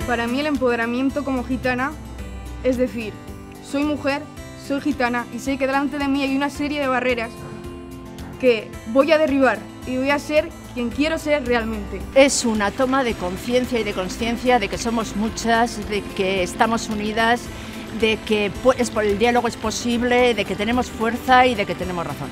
Para mí el empoderamiento como gitana es decir, soy mujer, soy gitana y sé que delante de mí hay una serie de barreras que voy a derribar y voy a ser quien quiero ser realmente. Es una toma de conciencia y de consciencia de que somos muchas, de que estamos unidas, de que el diálogo es posible, de que tenemos fuerza y de que tenemos razón.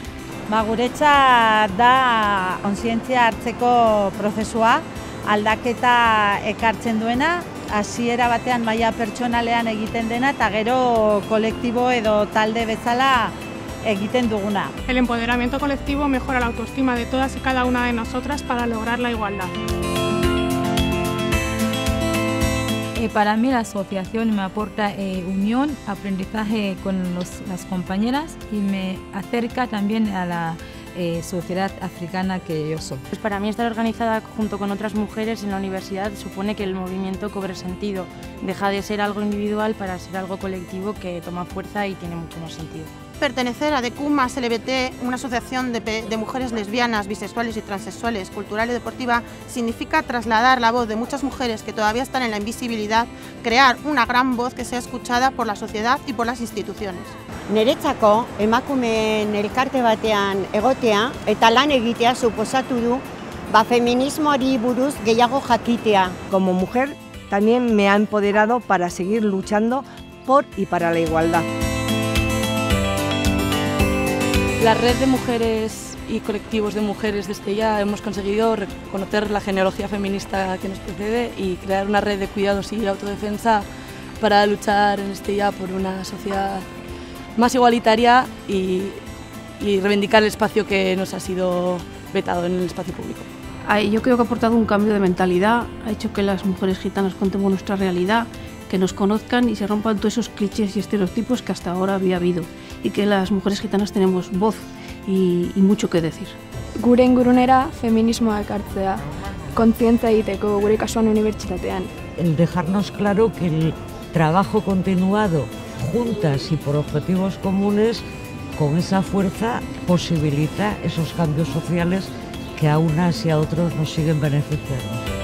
Guretzat da kontzientzia hartzeko prozesua, aldaketa ekartzen duena, hasiera batean maila pertsonalean egiten dena eta gero kolektibo edo talde bezala egiten duguna. El empoderamiento colectivo mejora la autoestima de todas y cada una de nosotras para lograr la igualdad. Para mí la asociación me aporta unión, aprendizaje con las compañeras y me acerca también a la sociedad africana que yo soy. Pues para mí estar organizada junto con otras mujeres en la universidad supone que el movimiento cobre sentido, deja de ser algo individual para ser algo colectivo que toma fuerza y tiene mucho más sentido. Pertenecer a DQ+LBT, una asociación de mujeres lesbianas, bisexuales y transexuales, cultural y deportiva, significa trasladar la voz de muchas mujeres que todavía están en la invisibilidad, crear una gran voz que sea escuchada por la sociedad y por las instituciones. Niretzako emakumeen elkarte batean egotea eta lan egitea suposatu du feminismoari buruz gehiago jakitea. Como mujer también me ha empoderado para seguir luchando por y para la igualdad. La red de mujeres y colectivos de mujeres de Estella hemos conseguido reconocer la genealogía feminista que nos precede y crear una red de cuidados y autodefensa para luchar en Estella por una sociedad más igualitaria y reivindicar el espacio que nos ha sido vetado en el espacio público. Yo creo que ha aportado un cambio de mentalidad, ha hecho que las mujeres gitanas contemos nuestra realidad, que nos conozcan y se rompan todos esos clichés y estereotipos que hasta ahora había habido y que las mujeres gitanas tenemos voz y mucho que decir. Gure ingurunera feminismoa ekartzea, kontzientzia egiteko gure kasuan unibertsitatean. El dejarnos claro que el trabajo continuado juntas y por objetivos comunes, con esa fuerza posibilita esos cambios sociales que a unas y a otros nos siguen beneficiando.